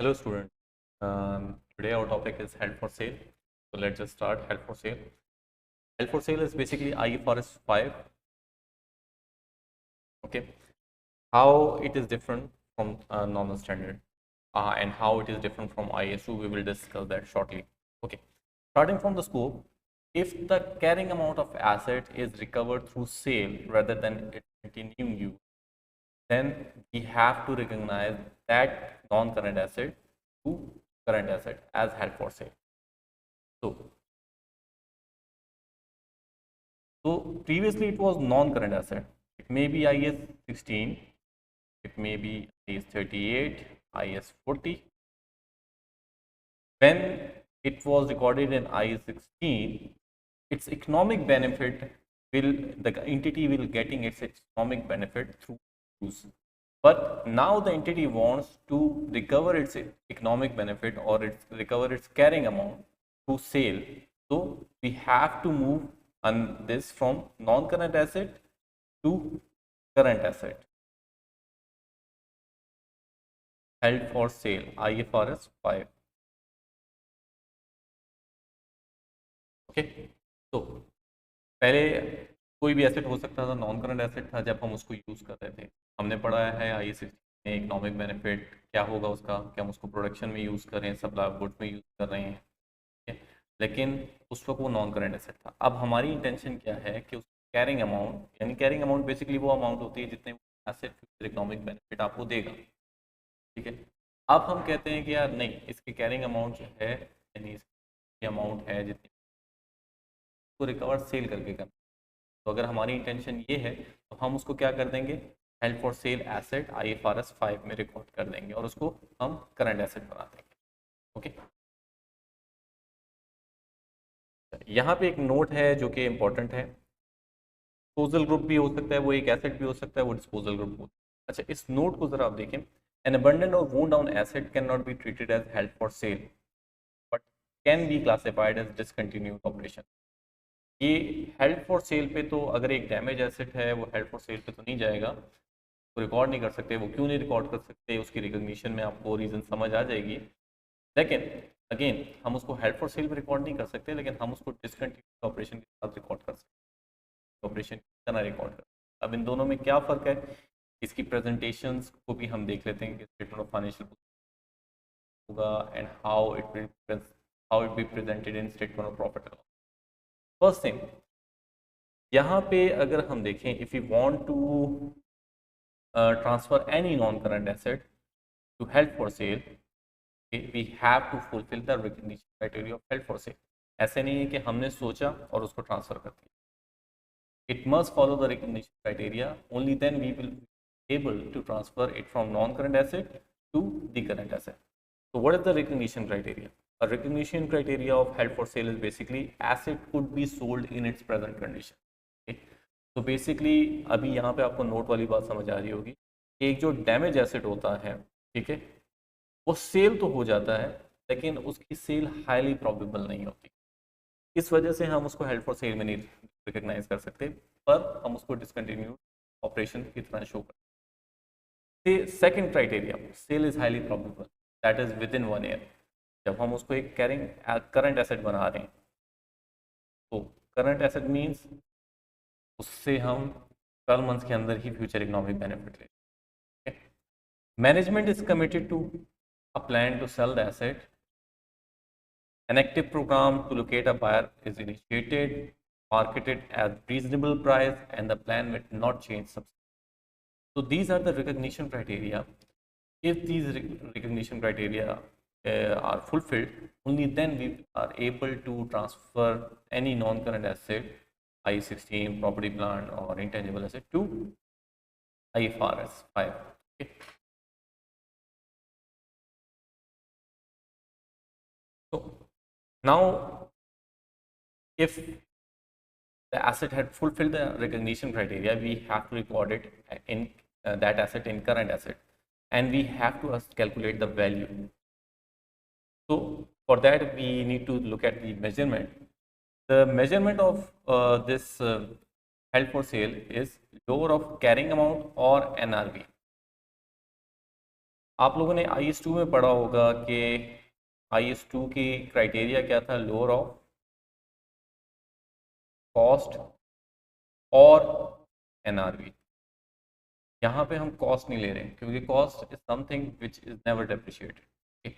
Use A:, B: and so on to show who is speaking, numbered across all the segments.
A: Hello student. Today our topic is held for sale. So let's just start held for sale. Held for sale is basically IFRS 5. Okay. How it is different from normal standard and how it is different from ISO, we will discuss that shortly. Okay. Starting from the scope, if the carrying amount of asset is recovered through sale rather than its continuing use, then we have to recognize that non-current asset to current asset as held for sale. So, so previously it was non-current asset. It may be IS 16, it may be IS 38, IS 40. When it was recorded in IS 16, its economic benefit will, the entity will getting its economic benefit through use. But now the entity wants to recover its economic benefit or recover its carrying amount through sale. So we have to move on this from non-current asset to current asset held for sale, IFRS 5. Okay, तो पहले कोई भी asset हो सकता था, non current asset था जब हम उसको यूज़ कर रहे थे। हमने पढ़ा है आई में इकोनॉमिक बेनिफिट क्या होगा उसका, कि हम उसको प्रोडक्शन में यूज़ कर रहे हैं, सप्लाई गुड्स में यूज़ कर रहे हैं, ठीक है। लेकिन उस वक्त वो नॉन करंट एसेट था। अब हमारी इंटेंशन क्या है कि उस कैरिंग अमाउंट, यानी कैरिंग अमाउंट बेसिकली वो अमाउंट होती है जितने एसेट फ्यूचर इकोनॉमिक बेनिफिट आपको देगा, ठीक है। अब हम कहते हैं कि यार नहीं, इसकी कैरिंग अमाउंट जो है, यानी इसकी अमाउंट है जितनी को रिकवर सेल करके करना। तो अगर हमारी इंटेंशन ये है तो हम उसको क्या कर देंगे, held for sale asset IFRS 5 में रिकॉर्ड कर देंगे और उसको हम करंट एसेट बना देंगे। ओके, यहाँ पे एक नोट है जो कि इंपॉर्टेंट है। डिस्पोजल ग्रुप भी हो सकता है, वो एक एसेट भी हो सकता है, वो डिस्पोजल ग्रुप हो। अच्छा, इस नोट को जरा आप देखें। एन अबंडेंट और worn down asset can not be treated as held for sale but can be classified as discontinued operation. ये हेल्ड फॉर सेल पे तो, अगर एक डैमेज एसेट है वो हेल्ड फॉर सेल पे तो नहीं जाएगा, तो रिकॉर्ड नहीं कर सकते। वो क्यों नहीं रिकॉर्ड कर सकते, उसकी रिकॉग्निशन में आपको रीज़न समझ आ जाएगी। लेकिन अगेन हम उसको हेल्ड फॉर सेल में रिकॉर्ड नहीं कर सकते, लेकिन हम उसको डिसकंटिन्यूड ऑपरेशन के साथ रिकॉर्ड कर सकते, ऑपरेशन की तरह रिकॉर्ड कर। अब इन दोनों में क्या फ़र्क है, इसकी प्रेजेंटेशंस को भी हम देख लेते हैं कि स्टेटमेंट ऑफ फाइनेंशियल होगा and how it be presented in statement of profit and loss. First thing, यहाँ पे अगर हम देखें, if you want to transfer any non-current asset to held for sale, we have to fulfill the recognition criteria of held for sale. ऐसे नहीं है कि हमने सोचा और उसको ट्रांसफर कर दिया। It must follow the recognition criteria. Only then we will be able to transfer it from non-current asset to the current asset. So what is the recognition criteria? A recognition criteria of held for sale is basically asset could be sold in its present condition. Okay? तो basically अभी यहाँ पे आपको note वाली बात समझ आ रही होगी। एक जो डैमेज एसेट होता है, ठीक है, वो सेल तो हो जाता है लेकिन उसकी सेल हाईली प्रॉबेबल नहीं होती। इस वजह से हम उसको हेल्ड फॉर सेल में नहीं रिकग्नाइज कर सकते, पर हम उसको डिसकंटिन्यूड ऑपरेशन की तरह शो करते। Second criteria, sale is highly probable, that is within 1 year. जब हम उसको एक कैरिंग करंट एसेट बना रहे हैं, तो करंट एसेट मीन्स उससे हम 12 मंथ्स के अंदर ही फ्यूचर इकोनॉमिक बेनिफिट लें। Management is committed to a plan to sell the asset. An active program to locate a buyer is initiated, marketed at reasonable price, and the plan will not change substantially. So these are the recognition criteria. If these recognition criteria are fulfilled, only then we are able to transfer any non-current asset, I-16, property, plant, or intangible asset to IFRS 5. Okay. So now, if the asset had fulfilled the recognition criteria, we have to record it in that asset in current asset, and we have to calculate the value. So for that we need to look at the measurement. The measurement of this held for sale is lower of carrying amount or NRV. आप लोगों ने IS2 में पढ़ा होगा कि IS2 की criteria क्या था, लोअर ऑफ कॉस्ट और NRV। यहाँ पे हम कॉस्ट नहीं ले रहे हैं क्योंकि cost is something which is never depreciated.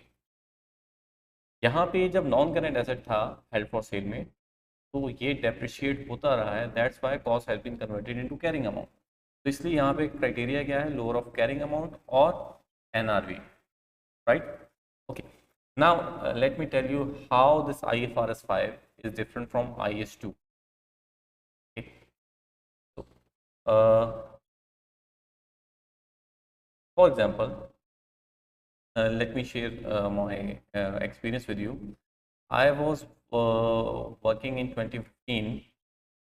A: यहाँ पे जब नॉन करेंट एसेट था हेल्ड फॉर सेल में, तो ये डेप्रिशिएट होता रहा है, that's why cost has been converted into carrying amount. तो इसलिए यहाँ पे क्राइटेरिया क्या है, लोअर ऑफ कैरिंग अमाउंट और NRV, right. Okay, now let me tell you how this IFRS 5 is different from IS2. Okay. So, for example, let me share my experience with you. I was working in 2015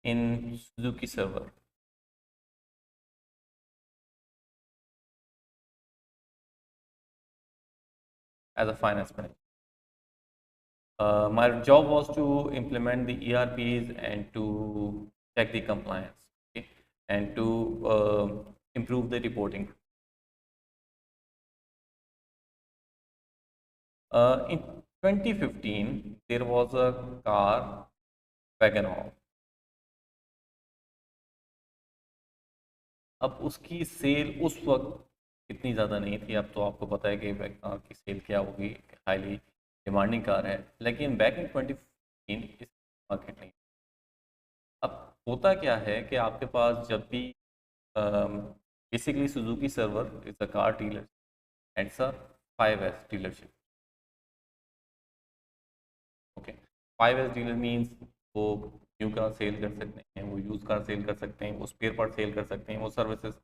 A: in Suzuki server as a finance manager. My job was to implement the ERPs and to check the compliance, okay, and to improve the reporting. In 2015, there was a car, WagonR. अब उसकी cell उस वक्त इतनी ज़्यादा नहीं थी, अब तो आपको पता है कि WagonR की सेल क्या होगी, हाईली डिमांडिंग कार है, लेकिन बैक इन 2015 इस मार्केट नहीं। अब होता क्या है कि आपके पास जब भी basically Suzuki server is a car dealer and it's a 5S dealership. Okay, 5S dealer means वो न्यू कार सेल कर सकते हैं, वो यूज कार सेल कर सकते हैं, वो स्पेयर पार्ट सेल कर सकते हैं, वो सर्विसेज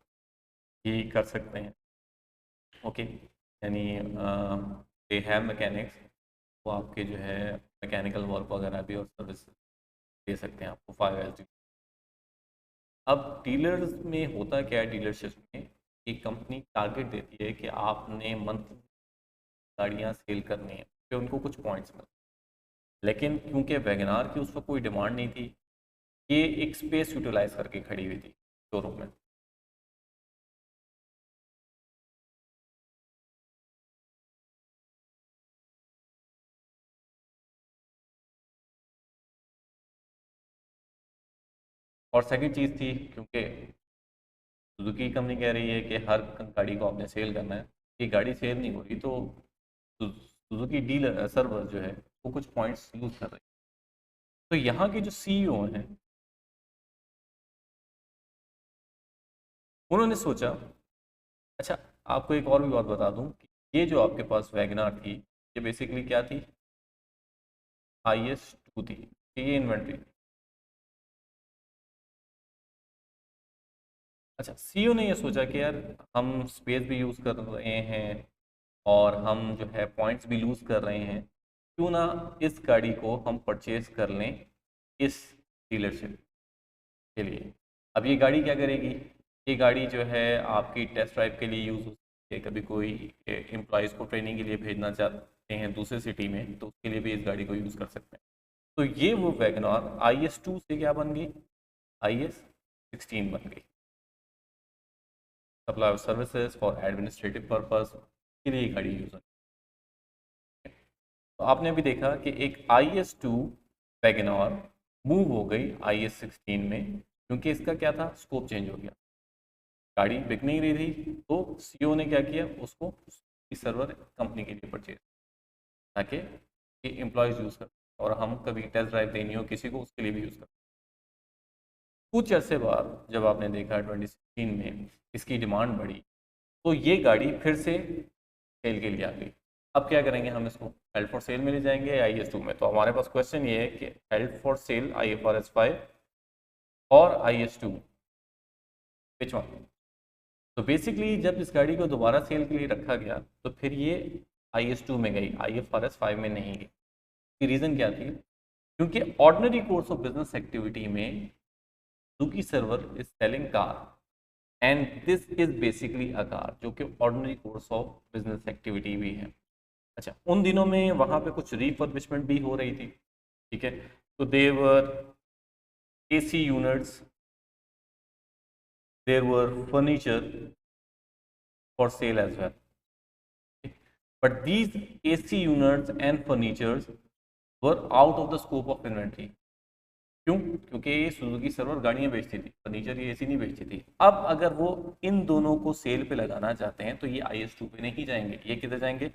A: ही कर सकते हैं। ओके, यानी दे हैव मैकेनिक्स, वो आपके जो है मैकेनिकल वर्क वगैरह भी और सर्विस दे सकते हैं आपको 5S। अब डीलर्स में होता क्या है, डीलरशिप में एक कंपनी टारगेट देती है कि आपने मंथ गाड़ियाँ सेल करनी है, फिर उनको कुछ पॉइंट्स मिलते हैं। लेकिन क्योंकि वैगनार की उस पर कोई डिमांड नहीं थी, ये एक स्पेस यूटिलाइज करके खड़ी हुई थी शोरूम में। और सेकंड चीज़ थी, क्योंकि सुजुकी कंपनी कह रही है कि हर गाड़ी को आपने सेल करना है, ये गाड़ी सेल नहीं हो रही, तो सुजुकी डीलर सर्वर जो है वो कुछ पॉइंट्स यूज कर रही है। तो यहाँ के जो CEO हैं, उन्होंने सोचा, अच्छा आपको एक और भी बात बता दूं कि ये जो आपके पास वैगनार थी, ये बेसिकली क्या थी, IS2 थी, ये इन्वेंट्री। अच्छा, CEO ने ये सोचा कि यार हम स्पेस भी यूज़ कर रहे हैं और हम जो है पॉइंट्स भी लूज़ कर रहे हैं, क्यों ना इस गाड़ी को हम परचेज कर लें इस डीलरशिप के लिए। अब ये गाड़ी क्या करेगी, ये गाड़ी जो है आपकी टेस्ट ड्राइव के लिए यूज़ हो सकती है, कभी कोई एम्प्लॉयज़ को ट्रेनिंग के लिए भेजना चाहते हैं दूसरे सिटी में, तो उसके लिए भी इस गाड़ी को यूज़ कर सकते हैं। तो ये वो वैगनआर IS2 से क्या बन गई, IS16 बन गई, supply of services for administrative purpose के लिए ये गाड़ी यूज़ होती है। तो आपने भी देखा कि एक IS2 वैगनआर मूव हो गई IS16 में, क्योंकि इसका क्या था, स्कोप चेंज हो गया, गाड़ी बिक नहीं रही थी, तो CEO ने क्या किया, उसको इस सर्वर कंपनी के लिए परचेज, ताकि ये एम्प्लॉयज़ यूज़ कर और हम कभी टेस्ट ड्राइव देनी हो किसी को, उसके लिए भी यूज़ कर। कुछ अरसे बाद जब आपने देखा 2016 में इसकी डिमांड बढ़ी, तो ये गाड़ी फिर से सेल के लिए आ गई। अब क्या करेंगे, हम इसको हेल्ड फॉर सेल में ले जाएंगे या IS2 में। तो हमारे पास क्वेश्चन ये है कि हेल्ड फॉर सेल IFRS 5 और IS2, विच वन। तो बेसिकली जब इस गाड़ी को दोबारा सेल के लिए रखा गया, तो फिर ये IS2 में गई, IFRS 5 में नहीं गई। इसकी रीज़न क्या थी, क्योंकि ordinary course of business activity में Suzuki server is selling car and this is basically a car, जो कि ordinary course of business activity भी है। अच्छा, उन दिनों में वहाँ पे कुछ रिफर्बिशमेंट भी हो रही थी, ठीक है, तो there AC units, there were furniture for sale as well. But these AC units and furnitures were out of the scope of inventory. क्यों? क्योंकि ये सुजुकी सर्वर गाड़ियां बेचती थी, फर्नीचर ये AC नहीं बेचती थी। अब अगर वो इन दोनों को सेल पे लगाना चाहते हैं तो ये IS2 पे नहीं जाएंगे, ये किधर जाएंगे?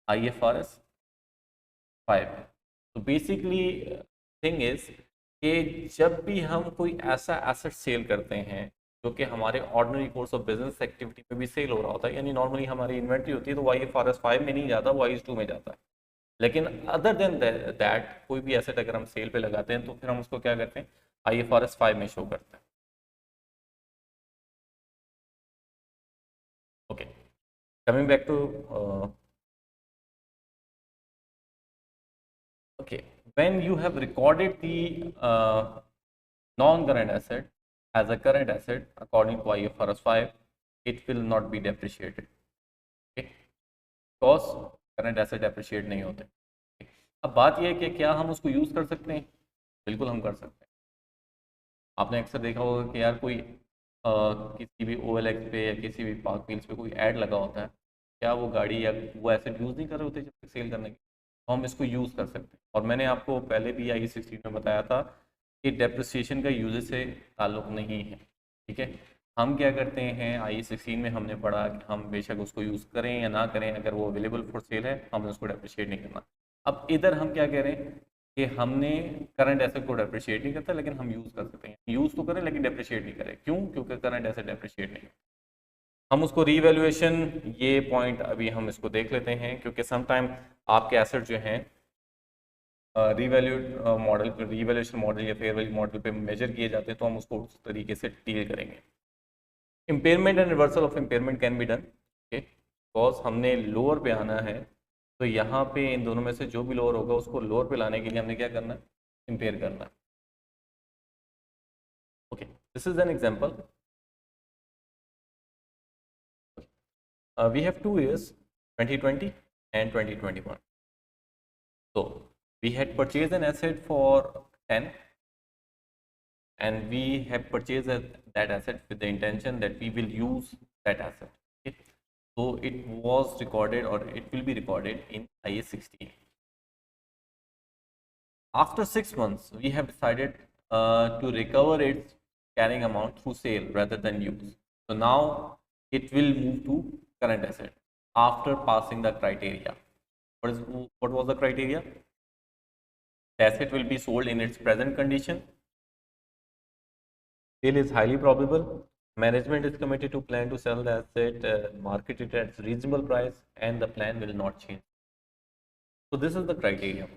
A: IFRS 5। तो बेसिकली थिंग इज कि जब भी हम कोई ऐसा एसेट सेल करते हैं जो कि हमारे ordinary course of business activity में भी सेल हो रहा होता है, यानी नॉर्मली हमारी इन्वेंट्री होती है, तो वो IFRS 5 में नहीं जाता, वो IS2 में जाता है। लेकिन अदर देन दैट कोई भी एसेट अगर हम सेल पे लगाते हैं तो फिर हम उसको क्या करते हैं? IFRS 5 में शो करते हैं। Okay, coming back to okay, when you have recorded the non-current asset as a current asset according to IFRS 5, it will not be depreciated, okay, because current asset depreciate नहीं होते। अब बात यह है कि क्या हम उसको यूज़ कर सकते हैं? बिल्कुल हम कर सकते हैं। आपने अक्सर देखा होगा कि यार कोई किसी भी OLX पे या किसी भी पार्क व्हील्स पे कोई ऐड लगा होता है, क्या वो गाड़ी या वो एसेट यूज़ नहीं कर रहे होते जब तक सेल करने के, तो हम इसको यूज़ कर सकते हैं। और मैंने आपको पहले भी IE16 में बताया था कि डेप्रिसिएशन का यूजेज से ताल्लुक नहीं है, ठीक है। हम क्या करते हैं, IE16 में हमने पढ़ा कि हम बेशक उसको यूज़ करें या ना करें, अगर वो अवेलेबल फॉर सेल है हमने उसको डेप्रिशिएट नहीं करना। अब इधर हम क्या कह रहे हैं कि हमने करंट एसेट को डेप्रिशिएट नहीं करता, लेकिन हम यूज़ कर सकते हैं। यूज़ तो करें लेकिन डेप्रिशिएट नहीं करें। क्यों? क्योंकि करंट एसेट डेप्रिशिएट नहीं। हम उसको रीवैल्यूएशन, ये पॉइंट अभी हम इसको देख लेते हैं, क्योंकि समटाइम आपके एसेट जो हैं रीवैल्यू मॉडल पर, रीवैल्यूएशन मॉडल या फेयर वैल्यू मॉडल पे मेजर किए जाते हैं, तो हम उसको उस तरीके से डील करेंगे। Impairment and reversal of impairment can be done, okay, because हमने लोअर पे आना है, तो यहाँ पे इन दोनों में से जो भी लोअर होगा उसको लोअर पे लाने के लिए हमने क्या करना है? इम्पेयर करना है। Okay, this is an example. We have 2 years, 2020 and 2021. So we had purchased an asset for 10, and we have purchased that asset with the intention that we will use that asset. Okay? So it was recorded, or it will be recorded in IS16. After 6 months, we have decided to recover its carrying amount through sale rather than use. So now it will move to current asset after passing the criteria. What was the criteria? The asset will be sold in its present condition. Sale is highly probable. Management is committed to plan to sell the asset, market it at reasonable price, and the plan will not change. So this is the criteria.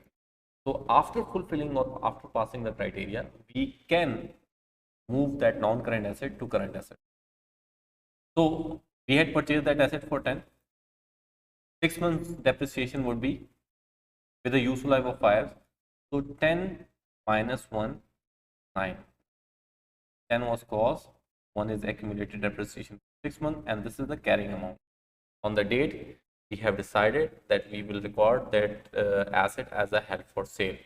A: So after fulfilling or after passing the criteria, we can move that non-current asset to current asset. So we had purchased that asset for 10. 6 months depreciation would be with a useful life of 5. So 10 minus 1, 9. 10 was cost, 1 is accumulated depreciation for 6 months, and this is the carrying amount. On the date, we have decided that we will record that asset as a held for sale.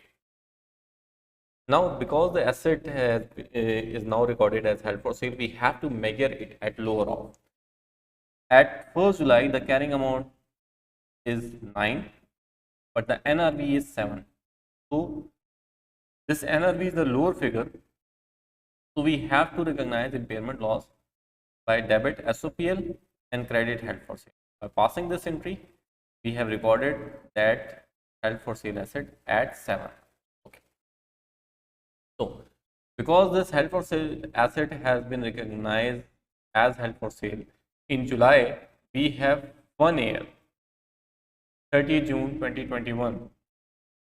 A: Now, because the asset is now recorded as held for sale, we have to measure it at lower of. At 1st July, the carrying amount is 9, but the NRV is 7. So, this NRV is the lower figure. So, we have to recognize impairment loss by debit SOPL and credit held for sale. By passing this entry, we have recorded that held for sale asset at 7. Okay. So, because this held for sale asset has been recognized as held for sale, in July, we have 1 year, 30 June 2021,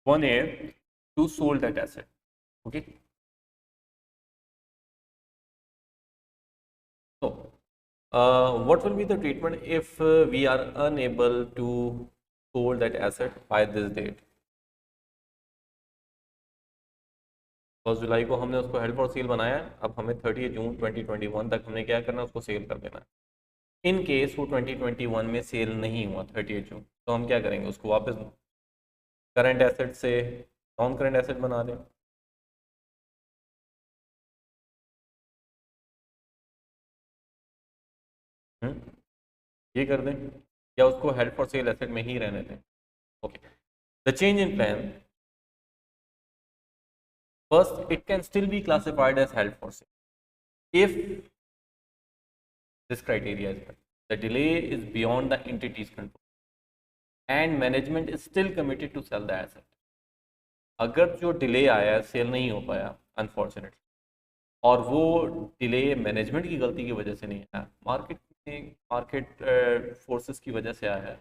A: 1 year to sold that asset. Okay. So, what will be the treatment if we are unable to sold that asset by this date? 1 जुलाई को हमने उसको held for cell बनाया, अब हमें 30 जून 2021 तक हमने क्या करना है? उसको सेल कर देना है। इन केस वो 2021 में सेल नहीं हुआ 30 जून, तो हम क्या करेंगे? उसको वापस करंट एसेट से नॉन करंट एसेट बना दें। ये कर दें। या उसको हेल्ड फॉर सेल एसेट में ही रहने दें? Okay, the change in plan, first it can still be classified as held for sale if this criteria is met. The delay is beyond the entity's control and management is still committed to sell the asset. अगर जो delay आया, cell नहीं हो पाया unfortunately, और वो delay management की गलती की वजह से नहीं आया, मार्केट फोर्सेस की वजह से आया है,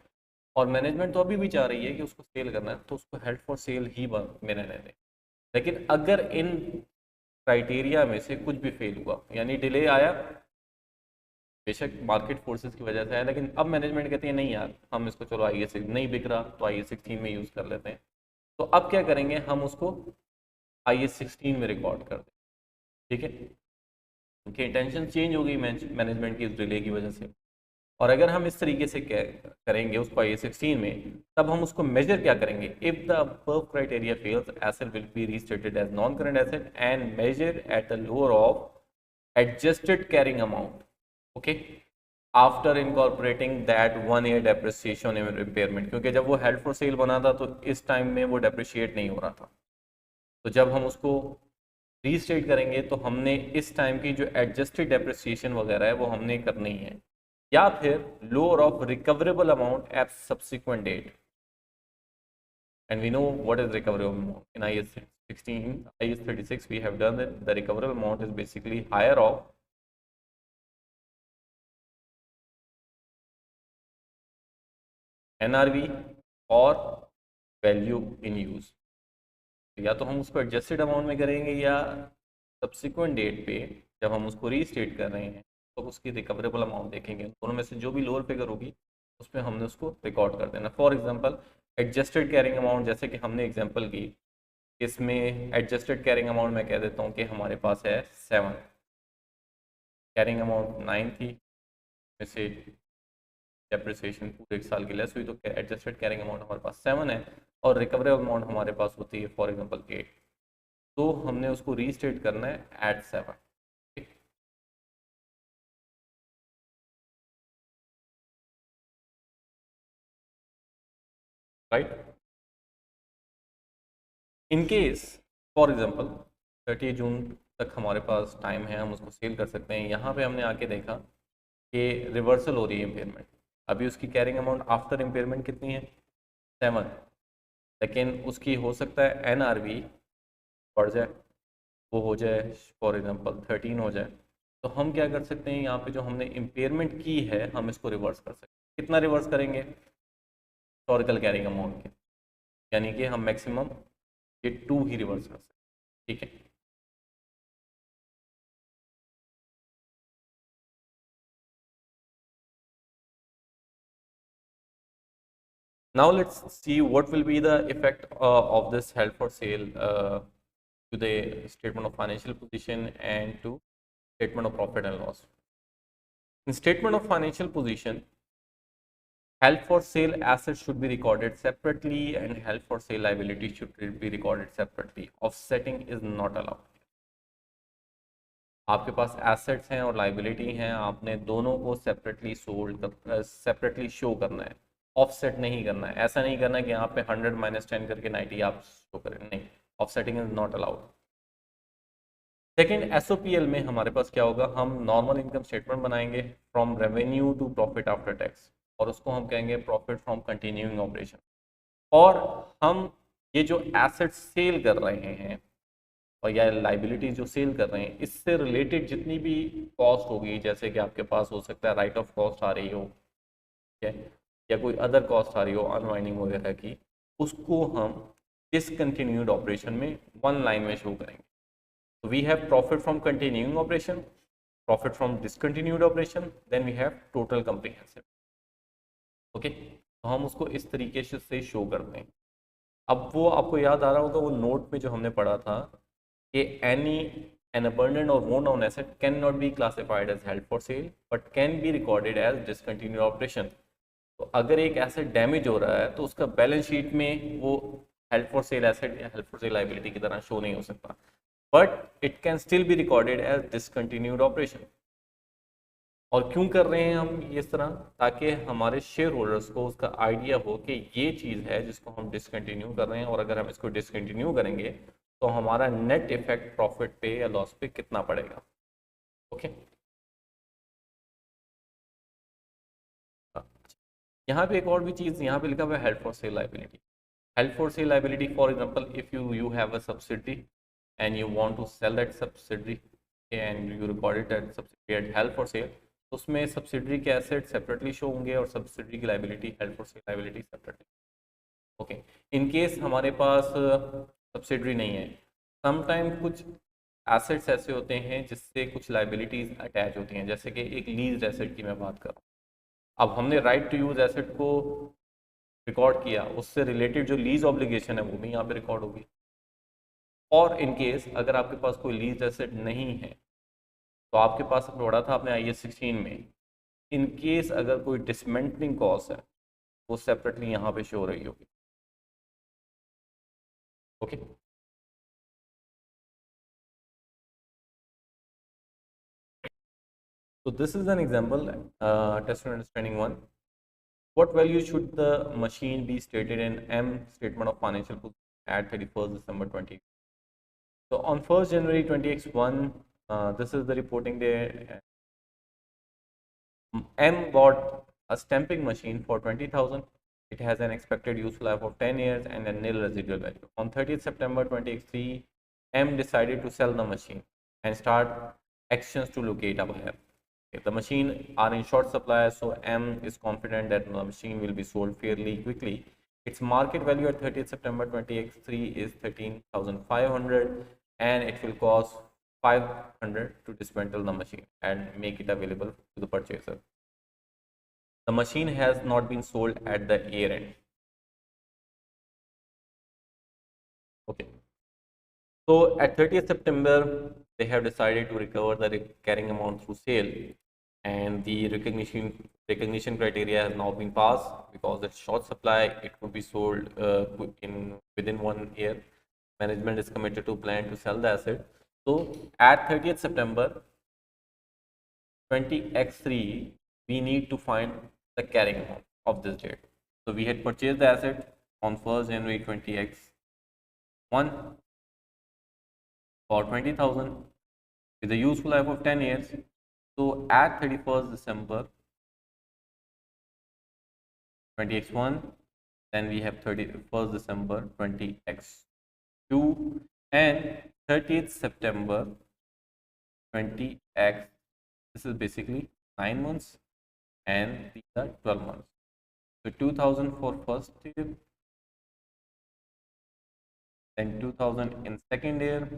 A: और मैनेजमेंट तो अभी भी चाह रही है कि उसको सेल करना है, तो उसको हेल्ड फॉर सेल ही में रहने दें। लेकिन अगर इन क्राइटेरिया में से कुछ भी फेल हुआ, यानी डिले आया, बेशक मार्केट फोर्सेस की वजह से आया, लेकिन अब मैनेजमेंट कहती है नहीं यार, हम इसको चलो IAS नहीं बिक रहा तो IAS 16 में यूज़ कर लेते हैं, तो अब क्या करेंगे, हम उसको IAS 16 में रिकॉर्ड कर दें। ठीक है, उनकी इंटेंशन चेंज हो गई मैनेजमेंट की इस डिले की वजह से। और अगर हम इस तरीके से करेंगे उसको IAS 16 में, तब हम उसको मेजर क्या करेंगे, if the above criteria fails, asset will be restated as non current asset and measure at the lower of adjusted carrying amount, okay, after incorporating that 1 year depreciation and impairment, क्योंकि जब वो held for cell बना था तो इस time में वो depreciate नहीं हो रहा था, तो जब हम उसको रीस्टेट करेंगे तो हमने इस टाइम की जो एडजस्टेड डेप्रिसिएशन वगैरह है वो हमने करनी है, या फिर lower of recoverable amount at subsequent date, and we know what is recoverable amount in IAS 16, IAS 36 we have done that the recoverable amount is basically higher of NRV और value in use. या तो हम उसको adjusted amount में करेंगे, या subsequent date पे जब हम उसको रीस्टेट कर रहे हैं तो उसकी रिकवरेबल अमाउंट देखेंगे, दोनों में से जो भी लोअर फिगर होगी उसमें हमने उसको रिकॉर्ड कर देना। For example adjusted carrying amount, जैसे कि हमने एग्जांपल की, इसमें एडजस्टेड कैरिंग अमाउंट मैं कह देता हूँ कि हमारे पास है 7, कैरिंग अमाउंट 9 थी, वैसे डेप्रिसिएशन पूरे 1 साल की लेस हुई, तो एडजस्टेड कैरिंग अमाउंट हमारे पास 7 है, और रिकवरेबल अमाउंट हमारे पास होती है फॉर एग्जांपल 8, तो हमने उसको रीस्टेट करना है at 7। Right, in case for example 30 जून तक हमारे पास टाइम है, हम उसको सेल कर सकते हैं। यहाँ पे हमने आके देखा कि रिवर्सल हो रही है इम्पेयरमेंट, अभी उसकी कैरिंग अमाउंट आफ्टर इम्पेयरमेंट कितनी है, 7, लेकिन उसकी हो सकता है NRV बढ़ जाए, वो हो जाए फॉर एग्जांपल 13 हो जाए, तो हम क्या कर सकते हैं, यहाँ पे जो हमने इम्पेयरमेंट की है हम इसको रिवर्स कर सकते हैं। कितना रिवर्स करेंगे, हिस्टोरिकल कैरिंग अमाउंट के, यानी कि हम मैक्सिमम ये 2 ही रिवर्स कर सकते हैं। ठीक है, now let's see what will be the effect of this held for sale to the statement of financial position and to statement of profit and loss. In statement of financial position, held for sale assets should be recorded separately and held for sale liability should be recorded separately. Offsetting is not allowed. आपके पास assets हैं और liability हैं, आपने दोनों को separately separately show करना है, offset नहीं करना है। ऐसा नहीं करना है कि यहाँ पे 100 - 10 करके 90 आप शो करें, नहीं, offsetting is not allowed. Second, SOPL में हमारे पास क्या होगा, हम नॉर्मल इनकम स्टेटमेंट बनाएंगे from revenue to profit after tax, और उसको हम कहेंगे प्रॉफिट फ्रॉम कंटिन्यूइंग ऑपरेशन। और हम ये जो एसेट्स सेल कर रहे हैं और या लाइबिलिटी जो सेल कर रहे हैं, इससे रिलेटेड जितनी भी कॉस्ट होगी, जैसे कि आपके पास हो सकता है राइट ऑफ कॉस्ट आ रही हो, ठीक है, या कोई अदर कॉस्ट आ रही हो अनवाइंडिंग वगैरह की, उसको हम डिसकंटिन्यूड ऑपरेशन में 1 लाइन में शो करेंगे। तो we have profit from continuing operation, profit from discontinued operation, then we have total comprehensive. Okay, तो हम उसको इस तरीके से शो करते हैं। अब वो आपको याद आ रहा होगा वो नोट में जो हमने पढ़ा था कि an abandoned or worn down asset cannot be classified as held for sale but can be recorded as discontinued operation। तो अगर एक एसेट डैमेज हो रहा है तो उसका बैलेंस शीट में वो हेल्ड फॉर सेल एसेट या हेल्ड फॉर सेल लायबिलिटी की तरह शो नहीं हो सकता, but it can still be recorded as discontinued operation. और क्यों कर रहे हैं हम इस तरह, ताकि हमारे शेयर होल्डर्स को उसका आइडिया हो कि ये चीज़ है जिसको हम डिसकंटिन्यू कर रहे हैं, और अगर हम इसको डिसकंटिन्यू करेंगे तो हमारा नेट इफेक्ट प्रॉफिट पे या लॉस पे कितना पड़ेगा। ओके, यहाँ पे एक और भी चीज़ यहाँ पे लिखा हुआ है, held for cell liability. Held for sale liability, for example, if you have a subsidiary and you want to sell that subsidiary and you record it at subsidiary at held for sale, तो उसमें subsidiary के asset separately show होंगे और subsidiary की liability, held for cell liability, separately. Okay, in case हमारे पास subsidiary नहीं है, sometime कुछ एसेट्स ऐसे होते हैं जिससे कुछ लाइबिलिटीज अटैच होती हैं, जैसे कि एक लीज एसेट की मैं बात कर रहा हूँ। अब हमने राइट टू यूज एसेट को रिकॉर्ड किया, उससे रिलेटेड जो लीज ऑब्लिगेशन है वो भी यहाँ पे रिकॉर्ड होगी। और इन केस अगर आपके पास कोई लीज एसेट नहीं है, तो आपके पास पढ़ा था आपने IAS 16 में, इन केस अगर कोई डिसमेंटलिंग कॉस्ट है वो सेपरेटली यहाँ पे शो हो रही होगी। Okay, so this is an example, test and understanding 1. What value should the machine be stated in M statement of financial book at 31st December 20? So on 1st January 20x1, this is the reporting day. M bought a stamping machine for 20,000. It has an expected useful life of 10 years and a nil residual value. On 30th September 2023, M decided to sell the machine and start actions to locate a buyer. Okay, the machine are in short supply, so M is confident that the machine will be sold fairly quickly. Its market value at 30th September 2023 is 13,500 and it will cost 500 to dismantle the machine and make it available to the purchaser. The machine has not been sold at the year end. Okay. So at 30th September, they have decided to recover the carrying amount through sale, and the recognition criteria has now been passed because it's short supply. It could be sold within 1 year. Management is committed to plan to sell the asset. So at 30th September 20x3, we need to find the carrying amount of this date. So we had purchased the asset on 1st January 20x1 for 20,000 with a useful life of 10 years. So at 31st December 20x1, then we have 31st December 20x2 and 30th September 20x. This is basically 9 months and these are 12 months. So 2000 for first year, then 2000 in second year,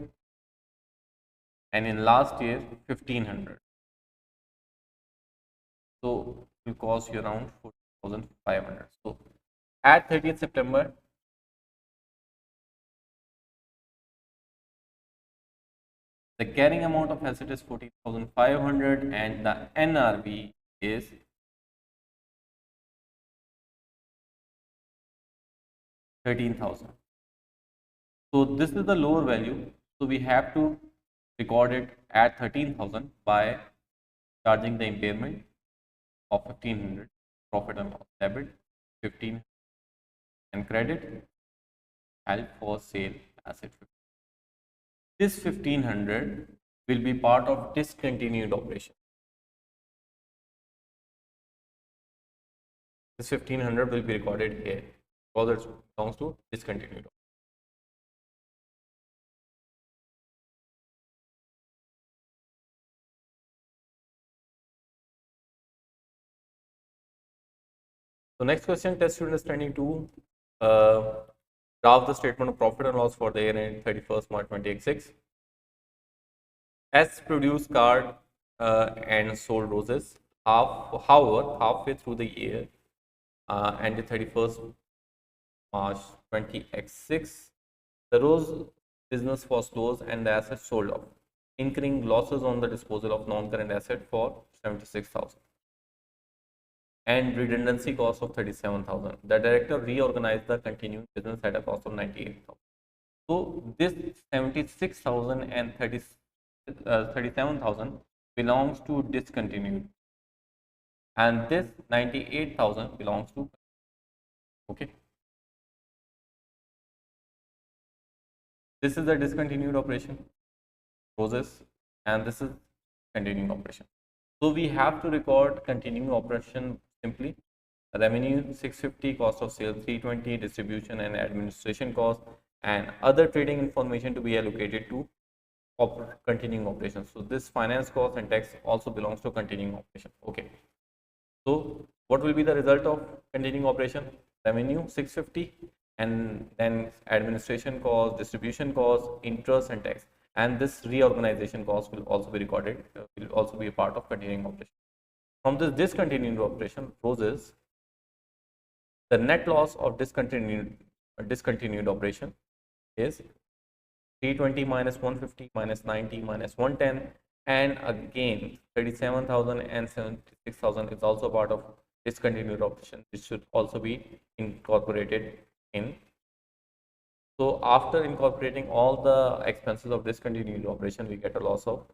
A: and in last year 1500. So it will cost you around 4,500. So at 30th September, the carrying amount of asset is 40,500 and the NRV is 13,000. So this is the lower value. So we have to record it at 13,000 by charging the impairment of 1,500, profit and loss, debit 15 and credit held for sale asset 15. This 1,500 will be part of discontinued operation. This 1,500 will be recorded here because it belongs to discontinued. So next question, test understanding 2. Draft the statement of profit and loss for the year ending 31st March 2026. S produced card and sold roses. However, halfway through the year, ended 31st March 20x6, the rose business was closed and the assets sold off, incurring losses on the disposal of non-current asset for 76,000 and redundancy cost of 37,000. The director reorganized the continuing business at a cost of 98,000. So this 76,000 and 37,000 belongs to discontinued. and this 98,000 belongs to, okay. This is the discontinued operation, roses, and this is continuing operation. So we have to record continuing operation simply. Revenue 650, cost of sales 320, distribution and administration cost, and other trading information to be allocated to continuing operations. So this finance cost and tax also belongs to continuing operation. Okay. So what will be the result of continuing operation? Revenue 650, and then administration cost, distribution cost, interest and tax, and this reorganization cost will also be recorded, will also be a part of continuing operation. From this discontinued operation, roses, the net loss of discontinued operation is 320 minus 150 minus 90 minus 110, and again 37,000 and 76,000 is also part of discontinued operation. This should also be incorporated in. So after incorporating all the expenses of discontinued operation, we get a loss of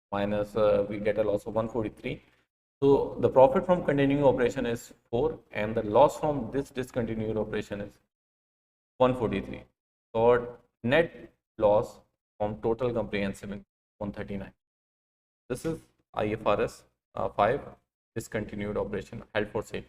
A: 143. So the profit from continuing operation is 4, and the loss from this discontinued operation is 143. So net loss from total comprehensive income 139. This is IFRS 5 discontinued operation held for sale.